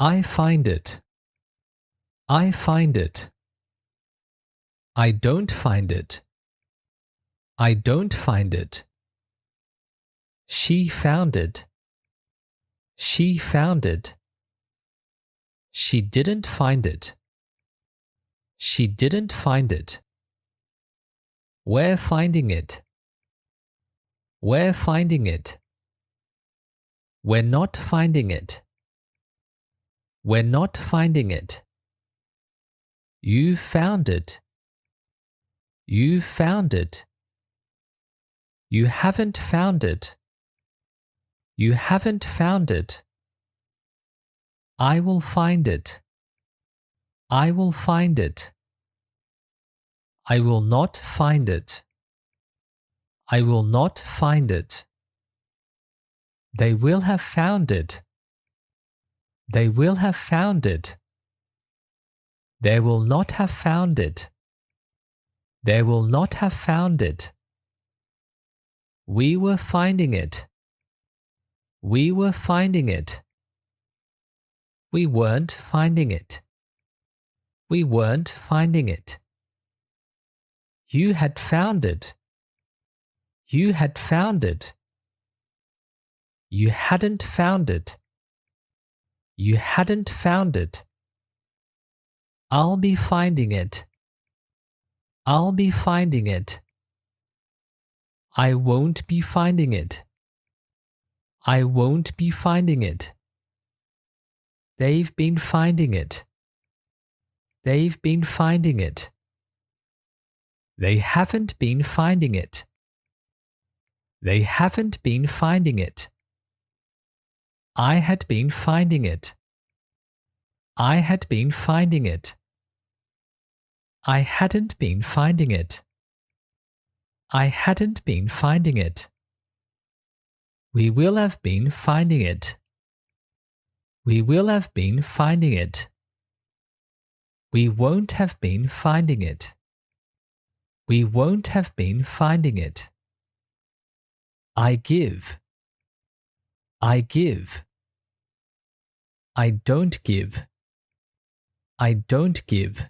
I find it. I find it. I don't find it. I don't find it. She found it. She found it. She didn't find it. She didn't find it. We're finding it. We're finding it. We're not finding it. We're not finding it. You've found it. You've found it. You haven't found it. You haven't found it. I will find it. I will find it. I will not find it. I will not find it. They will have found it. They will have found it. They will not have found it. They will not have found it. We were finding it. We were finding it. We weren't finding it. We weren't finding it. You had found it. You had found it. You hadn't found it. You hadn't found it. I'll be finding it. I'll be finding it. I won't be finding it. I won't be finding it. They've been finding it. They've been finding it. They haven't been finding it. They haven't been finding it. I had been finding it. I had been finding it. I hadn't been finding it. I hadn't been finding it. We will have been finding it. We will have been finding it. We won't have been finding it. We won't have been finding it. I give. I give. I don't give. I don't give.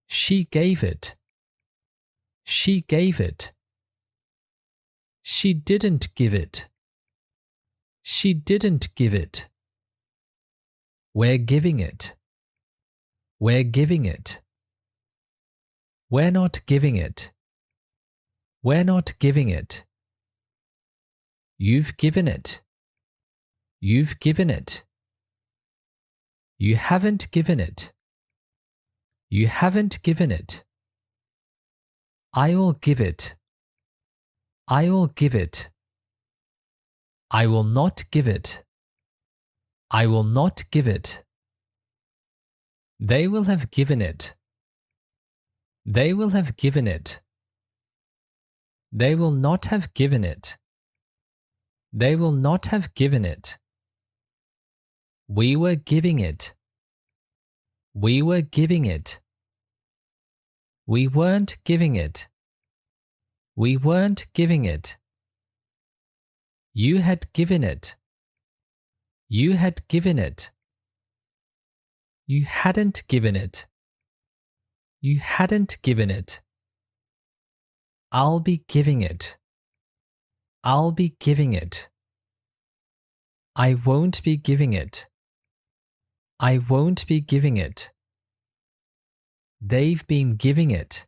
She gave it. She gave it. She didn't give it. She didn't give it. We're giving it. We're giving it. We're not giving it. We're not giving it. You've given it. You've given it. You haven't given it. You haven't given it. I will give it. I will give it. I will not give it. I will not give it. They will have given it. They will have given it. They will not have given it. They will not have given it. We were giving it. We were giving it. We weren't giving it. We weren't giving it. You had given it. You had given it. You hadn't given it. You hadn't given it. I'll be giving it. I'll be giving it. I won't be giving it. I won't be giving it. They've been giving it.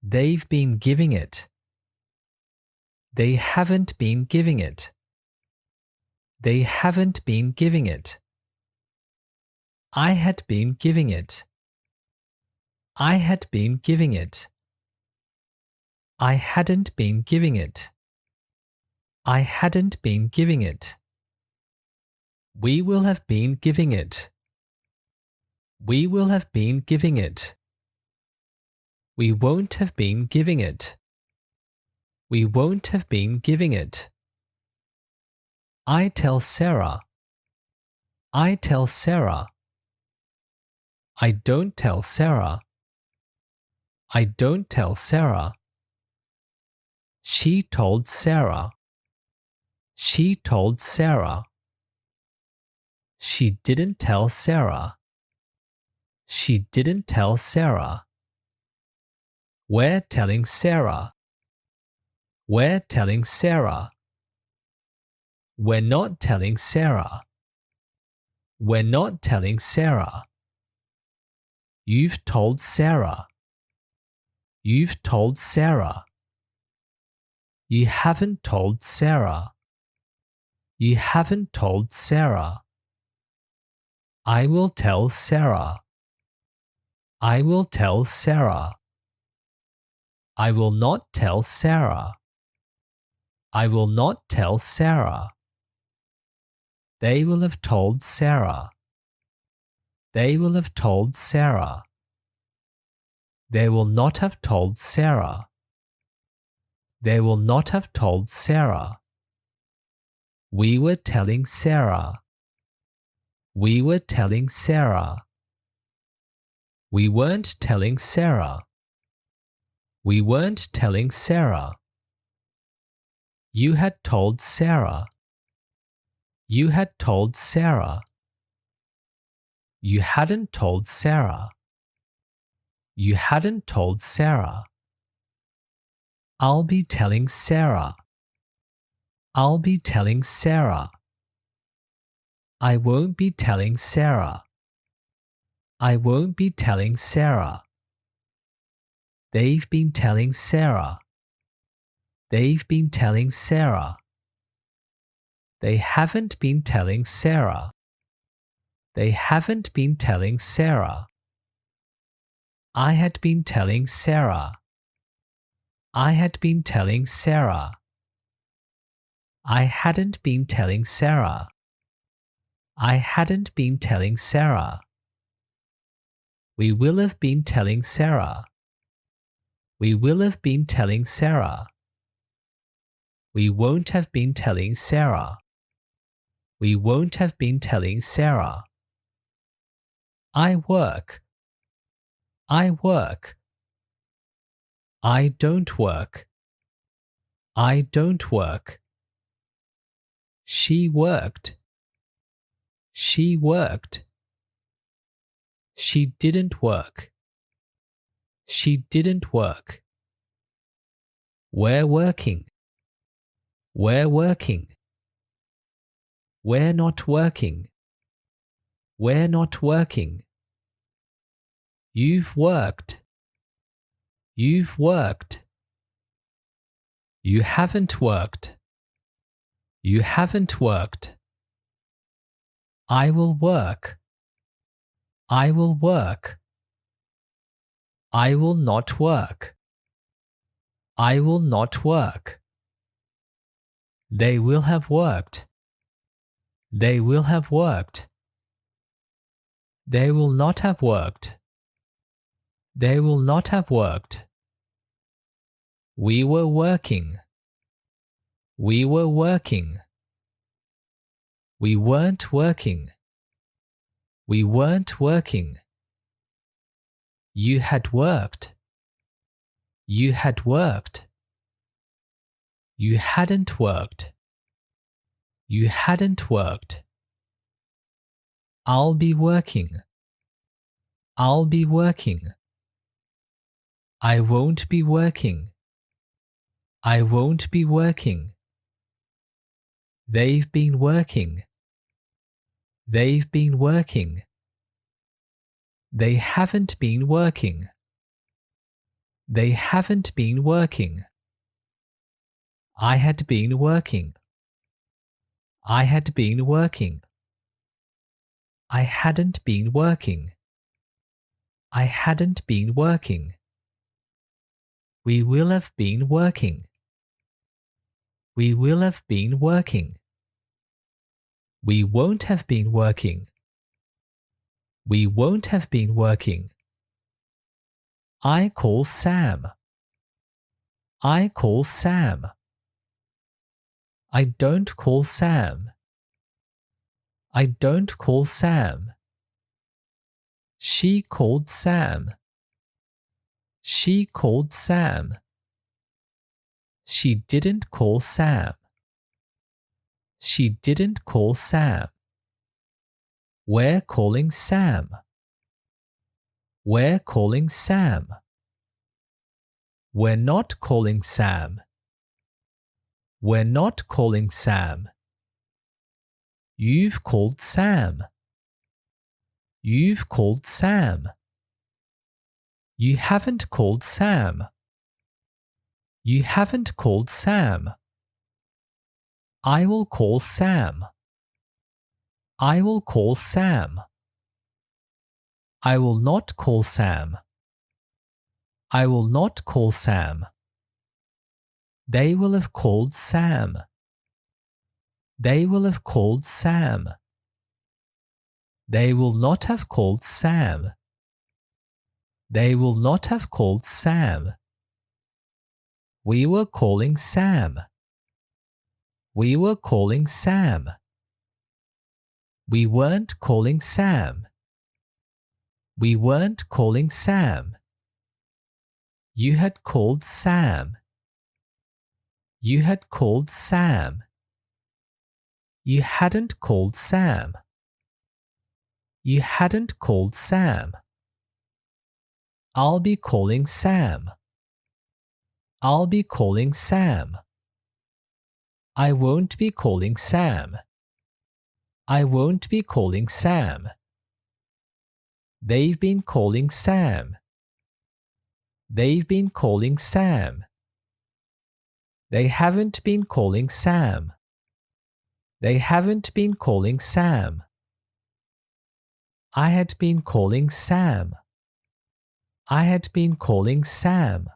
They've been giving it. They haven't been giving it. They haven't been giving it. I had been giving it. I had been giving it. I hadn't been giving it. I hadn't been giving it. We will have been giving it. We will have been giving it. We won't have been giving it. We won't have been giving it. I tell Sarah. I tell Sarah. I don't tell Sarah. I don't tell Sarah. She told Sarah. She told Sarah. She didn't tell Sarah. She didn't tell Sarah. We're telling Sarah. We're telling Sarah. We're not telling Sarah. We're not telling Sarah. You've told Sarah. You've told Sarah. You haven't told Sarah. You haven't told Sarah. I will tell Sarah. I will tell Sarah. I will not tell Sarah. I will not tell Sarah. They will have told Sarah. They will have told Sarah. They will not have told Sarah. They will not have told Sarah. We were telling Sarah. We were telling Sarah. We weren't telling Sarah. We weren't telling Sarah. You had told Sarah. You had told Sarah. You hadn't told Sarah. You hadn't told Sarah. I'll be telling Sarah. I'll be telling Sarah. I won't be telling Sarah. I won't be telling Sarah. They've been telling Sarah. They've been telling Sarah. They haven't been telling Sarah. They haven't been telling Sarah. I had been telling Sarah. I had been telling Sarah. I hadn't been telling Sarah. I hadn't been telling Sarah. We will have been telling Sarah. We will have been telling Sarah. We won't have been telling Sarah. We won't have been telling Sarah. I work. I work. I don't work. I don't work. She worked. She worked. She didn't work. She didn't work. We're working. We're working. We're not working. We're not working. You've worked. You've worked. You haven't worked. You haven't worked. I will work. I will work. I will not work. I will not work. They will have worked. They will have worked. They will not have worked. They will not have worked. We were working. We were working. We weren't working. We weren't working. You had worked. You had worked. You hadn't worked. You hadn't worked. I'll be working. I'll be working. I won't be working. I won't be working. They've been working. They've been working. They haven't been working. They haven't been working. I had been working. I had been working. I hadn't been working. I hadn't been working. We will have been working. We will have been working. We won't have been working. We won't have been working. I call Sam. I call Sam. I don't call Sam. I don't call Sam. She called Sam. She called Sam. She didn't call Sam. She didn't call Sam. We're calling Sam. We're calling Sam. We're not calling Sam. We're not calling Sam. You've called Sam. You've called Sam. You haven't called Sam. You haven't called Sam. I will call Sam. I will call Sam. I will not call Sam. I will not call Sam. They will have called Sam. They will have called Sam. They will not have called Sam. They will not have called Sam. We were calling Sam. We were calling Sam. We weren't calling Sam. We weren't calling Sam. You had called Sam. You had called Sam. You hadn't called Sam. You hadn't called Sam. I'll be calling Sam. I'll be calling Sam. I won't be calling Sam. I won't be calling Sam. They've been calling Sam. They've been calling Sam. They haven't been calling Sam. They haven't been calling Sam. I had been calling Sam. I had been calling Sam.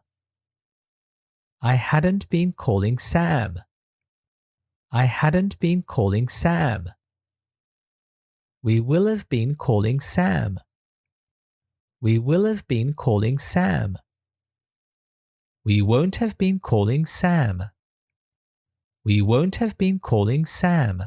I hadn't been calling Sam. I hadn't been calling Sam. We will have been calling Sam. We will have been calling Sam. We won't have been calling Sam. We won't have been calling Sam.